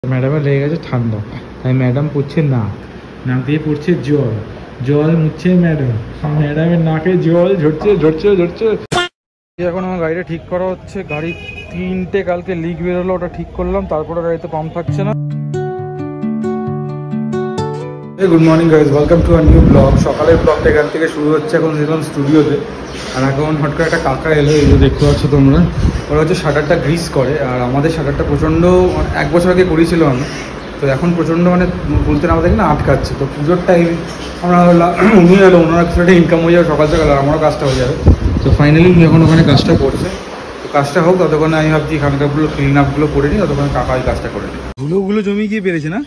ম্যাডামের লেগে গেছে ঠান্ডা, তাই ম্যাডাম পড়ছে নাক দিয়ে পড়ছে জল, জল মুছছে ম্যাডাম, ম্যাডামের নাকে জল ঝরছে ঝরছে ঝরছে। এখন আমার গাড়িটা ঠিক করা হচ্ছে। গাড়ি 3টে কালকে লিক বেরোলো, ওটা ঠিক করলাম, তারপরে গাড়িতে পাম্প থাকছে না। Good morning guys, welcome to a new blog. সকালের ব্লগটা এখান থেকে শুরু হচ্ছে। এখন দেখলাম স্টুডিওতে, আর এখন হট করে একটা কাকা এলো, এই যে দেখতে পাচ্ছ তোমরা। ওরা হচ্ছে শাটারটা গ্রিস করে, আর আমাদের শাটারটা প্রচণ্ড 1 বছর আগে করেছিল আমি, তো এখন প্রচণ্ড বলতে না আমাদের না আটকাচ্ছে। তো পুজোর টাইম আমরা উনি এলো, ওনারা কিছু একটা ইনকাম হয়ে যাবে সকাল সকাল, আর আমারও কাজটা হয়ে যাবে। তো ফাইনালি উনি এখন ওখানে কাজটা করছে। তো কাজটা হোক, ততক্ষণে আমি ভাবছি এখানকারগুলো ক্লিন আপগুলো করে নিই, ততক্ষণে কাকা ওই কাজটা করে নিই। ধুলোগুলো জমি গিয়ে পেরেছে না?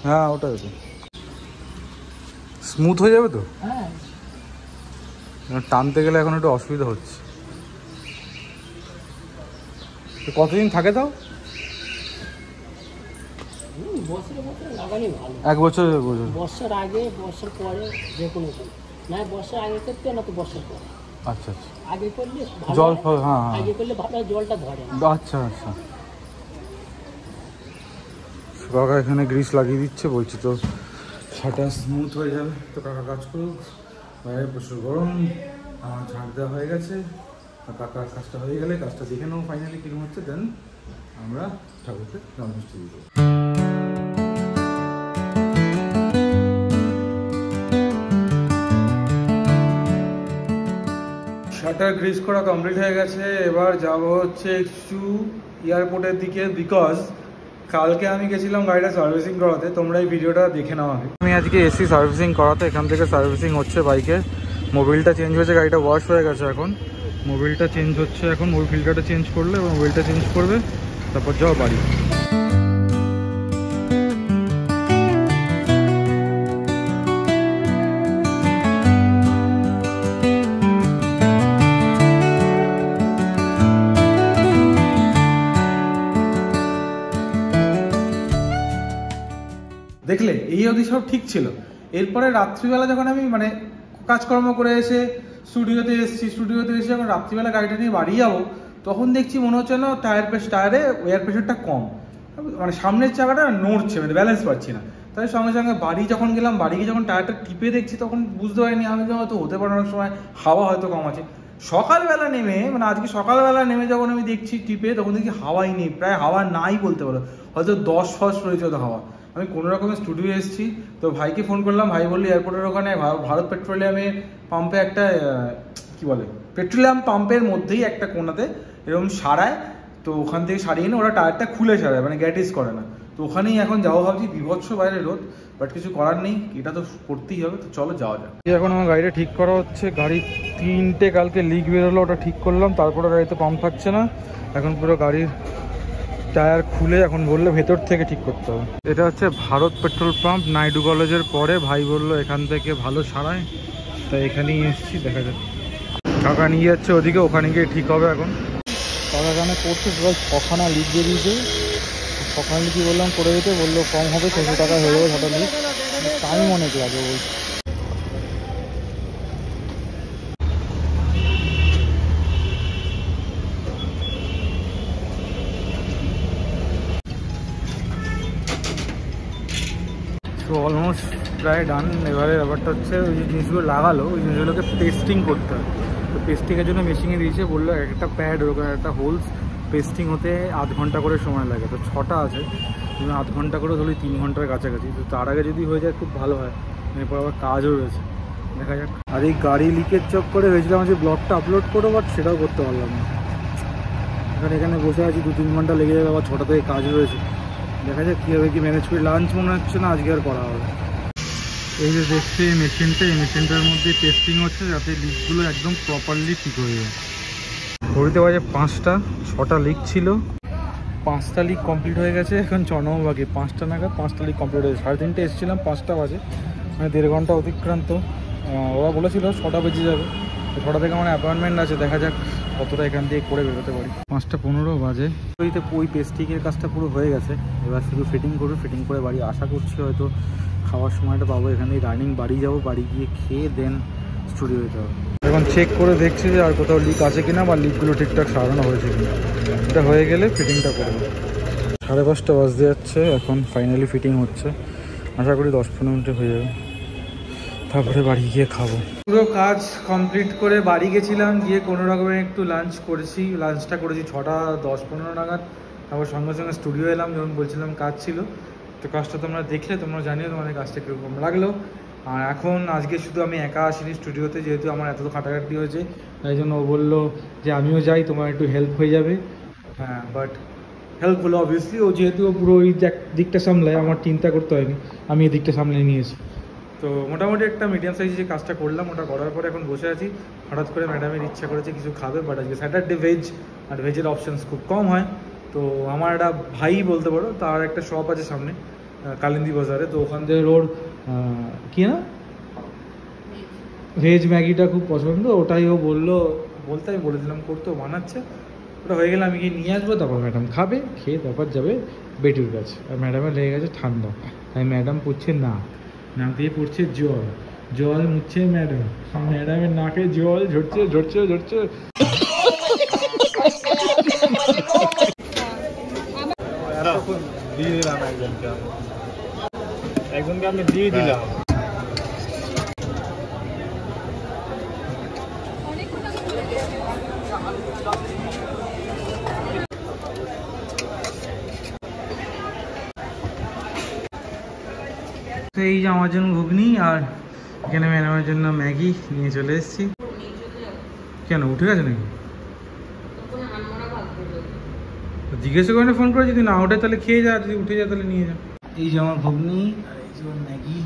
হ্যাঁ, ওটাই তো স্মুথ হয়ে যাবে তো। টানতে গেলে এখন একটু অসুবিধা হচ্ছে। কতদিন থাকে তাও? 1 বছর। বর্ষার আগে, বর্ষার পরে, যে কোনো না, বর্ষার আগে করতে না তো বর্ষার পরে। আচ্ছা আচ্ছা, আগে করলে জল, হ্যাঁ আগে করলে ভালো, জলটা ধরে। আচ্ছা আচ্ছা। কাকা এখানে গ্রিস লাগিয়ে দিচ্ছে, বলছি তো ছাটা স্মুথ হয়ে যাবে। তো কাকা কাজ করুক, বাইরে প্রচুর গরম, আমার ঝাড় দেওয়া হয়ে গেছে। কাকার কাজটা হয়ে গেলে কাজটা দেখে নেবো ফাইনালি কিরকম হচ্ছে, দেন আমরা ঠাকুরকে জন্মাষ্টমী দিয়ে দেবো। শাটার গ্রিস করা কমপ্লিট হয়ে গেছে। এবার যাব হচ্ছে একটু এয়ারপোর্টের দিকে, বিকজ কালকে আমি গেছিলাম গাড়িটা সার্ভিসিং করাতে। তোমরা এই ভিডিওটা দেখে নাও আগে। আমি আজকে এসি সার্ভিসিং করাতে, এখান থেকে সার্ভিসিং হচ্ছে বাইকের। মোবিলটা চেঞ্জ হয়েছে, গাড়িটা ওয়াশ হয়ে গেছে। এখন মোবিলটা চেঞ্জ হচ্ছে, এখন মোবিল ফিল্টারটা চেঞ্জ করলে এবং মোবিলটা চেঞ্জ করবে, তারপর যাও বাড়ি। দেখলে এই অবধি সব ঠিক ছিল। এরপরে রাত্রিবেলা যখন আমি কাজকর্ম করে এসে স্টুডিওতে এসে যখন রাত্রিবেলা গাড়িটা নিয়ে বাড়ি যাবো, তখন দেখছি মনে হচ্ছে না টায়ারে এয়ার প্রেশারটা কম, সামনের চাকাটা নড়ছে, ব্যালেন্স পাচ্ছি না। তাই সঙ্গে সঙ্গে বাড়ি যখন গেলাম, বাড়ি গিয়ে যখন টায়ারটা টিপে দেখছি, তখন বুঝতে পারিনি আমি হয়তো হতে পারে অনেক সময় হাওয়া হয়তো কম আছে। সকালবেলা নেমে আজকে সকালবেলা নেমে যখন আমি দেখছি টিপে, তখন দেখি হাওয়াই নেই, প্রায় হাওয়া নাই বলতে পারো, হয়তো 10 ফস রয়েছে তো হাওয়া। আমি কোনো রকমের স্টুডিও এসেছি, তো ভাইকে ফোন করলাম। ভাই বললি এয়ারপোর্টের ওখানে ভারত পেট্রোলিয়ামের পাম্পে একটা পেট্রোলিয়াম পাম্পের মধ্যেই একটা কোনাতে এরকম সারায়, তো ওখান থেকে সারিয়ে নিয়ে ওরা টায়ারটা খুলে সারায়, গ্যাটিস করে না। তো ওখানেই এখন যাবো ভাবছি। বিভৎস বাইরে রোদ, বাট কিছু করার নেই, এটা তো করতেই হবে। তো চলো যাওয়া যাক। এখন আমার গাড়িটা ঠিক করা হচ্ছে। গাড়ি 3টে কালকে লিক বেরোলো, ওটা ঠিক করলাম, তারপরে গাড়িতে পাম্প থাকছে না। এখন পুরো গাড়ির টায়ার খুলে এখন বললে ভেতর থেকে ঠিক করতে হবে। এটা হচ্ছে ভারত পেট্রোল পাম্প, নাইডু কলেজের পরে। ভাই বললো এখান থেকে ভালো সারায়, তাই এখানেই এসেছি। দেখা যাক, কাকা নিয়ে যাচ্ছে ওদিকে, ওখানে গিয়ে ঠিক হবে। এখন কাকা এখানে করছে, প্রায় 6খানা লিক বেরিয়েছে। 6খানা লিকই বললাম করে দিতে, বললো কম হবে, 600 টাকা হয়ে যাবে 6টা লিক, টাইম অনেক লাগে বলছে। তো অলমোস্ট প্রায় ডান। এবারে ব্যাপারটা হচ্ছে, ওই যে জিনিসগুলো লাগালো, ওই জিনিসগুলোকে পেস্টিং করতে হয়। তো পেস্টিংয়ের জন্য মেশিনে দিয়েছে, বললো একটা প্যাড, ওখানে একটা হোলস, পেস্টিং হতে 1/2 ঘন্টা করে সময় লাগে। তো 6টা আছে, তুমি 1/2 ঘন্টা করে ধরো 3 ঘন্টার কাছাকাছি। তো তার আগে যদি হয়ে যায় খুব ভালো হয়, এরপর আবার কাজও রয়েছে, দেখা যাক। আর এই গাড়ি লিকের চক্করে হয়েছিলাম যে ব্লগটা আপলোড করো, বাট সেটাও করতে পারলাম না। এখানে বসে আছি, 2-3 ঘন্টা লেগে যাবে, আবার 6টা থেকে কাজ রয়েছে। দেখা যাক কীভাবে কি ম্যানেজ করি। লাঞ্চ মনে হচ্ছে না আজকে আর করা হবে। এই যে দেখছি এই মেশিনটার মধ্যে টেস্টিং হচ্ছে, যাতে লিকগুলো একদম প্রপারলি ঠিক হয়ে যায়। ঘড়িতে বাজে 5টা, 6টা লিক ছিল, 5টা লিক কমপ্লিট হয়ে গেছে। এখন 6 নম্বর বাকি, 5টা নাগাদ 5টা লিক কমপ্লিট হয়েছে। 3:30 এসেছিলাম, 5টা বাজে, 1.5 ঘন্টা অতিক্রান্ত। ওরা বলেছিল 6টা বেজে যাবে, 6টা থেকে আমার অ্যাপয়েন্টমেন্ট আছে। দেখা যাক কতটা এখান থেকে করে বেরোতে পারি। 5:15 বাজে। ওই পেস্টিংয়ের কাজটা পুরো হয়ে গেছে, এবার শুধু ফিটিং করবো। ফিটিং করে বাড়ি আশা করছি হয়তো খাওয়ার সময়টা পাবো। এখানে রানিং বাড়ি যাবো, বাড়ি গিয়ে খেয়ে দেন স্টুডিও যেতে হবে। এখন চেক করে দেখছি যে আর কোথাও লিক আছে কিনা বা লিকগুলো ঠিকঠাক সারানো হয়েছে কিনা। এটা হয়ে গেলে ফিটিংটা করবো। 5:30 বাজতে যাচ্ছে, এখন ফাইনালি ফিটিং হচ্ছে। আশা করি 10-15 মিনিটে হয়ে যাবে, তারপরে বাড়ি গিয়ে খাবো। পুরো কাজ কমপ্লিট করে বাড়ি গেছিলাম, গিয়ে কোনো রকমের একটু লাঞ্চ করেছি। লাঞ্চটা করেছি 6:10-15 নাগাদ। তারপর সঙ্গে সঙ্গে স্টুডিও এলাম, যেমন বলছিলাম কাজ ছিল। তো কাজটা তোমরা দেখলে, তোমরা জানিও তোমাদের কাজটা কীরকম লাগলো। আর এখন আজকে শুধু আমি একা আসিনি স্টুডিওতে, যেহেতু আমার এত খাটাখাটি হয়েছে, তাই জন্য ও বললো যে আমিও যাই, তোমার একটু হেল্প হয়ে যাবে। হ্যাঁ, বাট হেল্প হলো অবভিয়াসলি। ও যেহেতু পুরো ওই দিকটা সামলায়, আমার চিন্তা করতে হয়নি, আমি এই দিকটা সামলে নিয়েছি। তো মোটামুটি একটা মিডিয়াম সাইজে যে কাজটা করলাম, ওটা করার পরে এখন বসে আছি। হঠাৎ করে ম্যাডামের ইচ্ছা করেছে কিছু খাবে, বাট আজকে স্যাটারডে ভেজ, আর ভেজের অপশানস খুব কম হয়। তো আমার একটা ভাই বলতে পারো, তার একটা শপ আছে সামনে কালিন্দী বাজারে, তো ওখান থেকে ওর কি না ভেজ ম্যাগিটা খুব পছন্দ। ওটাই ও বললো, বলতে আমি বলে দিলাম করতে, ও বানাচ্ছে। ওটা হয়ে গেলে আমি গিয়ে নিয়ে আসবো, তারপর ম্যাডাম খাবে, খেয়ে তারপর যাবে বেটির কাছে। আর ম্যাডামের লেগে গেছে ঠান্ডা, তাই ম্যাডাম পড়ছে নাক দিয়ে পড়ছে জল মুছছে ম্যাডাম। ম্যাডামের নাকে জল ঝরছে। দিয়ে দিলাম একজনকে আমি দিয়ে দিলাম। তো এই যে আমার জন্য ঘুগনি, আর এখানে ম্যাডামের জন্য ম্যাগি নিয়ে চলে এসেছি। কেন উঠে গেছে নাকি? জিজ্ঞেস করে ফোন করে, যদি না ওঠে তাহলে খেয়ে যা, যদি উঠে যা তাহলে নিয়ে যা। এই যে আমার ঘুগনি আর এই যে আমার ম্যাগি।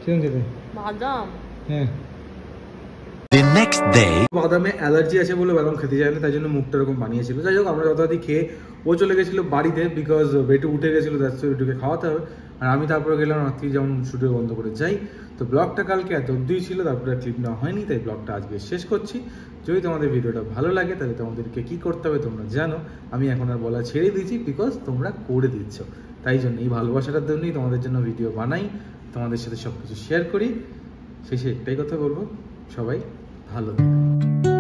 কেমন খেতে? বাদাম। হ্যাঁ, The next day. বাদামে অ্যালার্জি আছে বলে বাদাম খেতে যায় না, তাই জন্য মুখটা এরকম বানিয়েছিল। যাই হোক, আমরা যথাযথ খেয়ে ও চলে গেছিলো বাড়িতে, বিকজ বেটু উঠে গেছিলো, বেটুকে খাওয়াতে হবে। আর আমি তারপরে গেলাম রাত্রি, যেমন স্টুডিও বন্ধ করে যাই। তো ব্লগটা কালকে এত অবধিই ছিল, তারপরে ক্লিপ নেওয়া হয়নি, তাই ব্লগটা আজকে শেষ করছি। যদি তোমাদের ভিডিওটা ভালো লাগে, তাহলে তোমাদেরকে কী করতে হবে তোমরা জানো। আমি এখন আর বলা ছেড়ে দিয়েছি, বিকজ তোমরা করে দিচ্ছ। তাই জন্য এই ভালোবাসাটার জন্যই তোমাদের জন্য ভিডিও বানাই, তোমাদের সাথে সব কিছু শেয়ার করি। শেষে একটাই কথা বলবো, সবাই ভালো থাকো।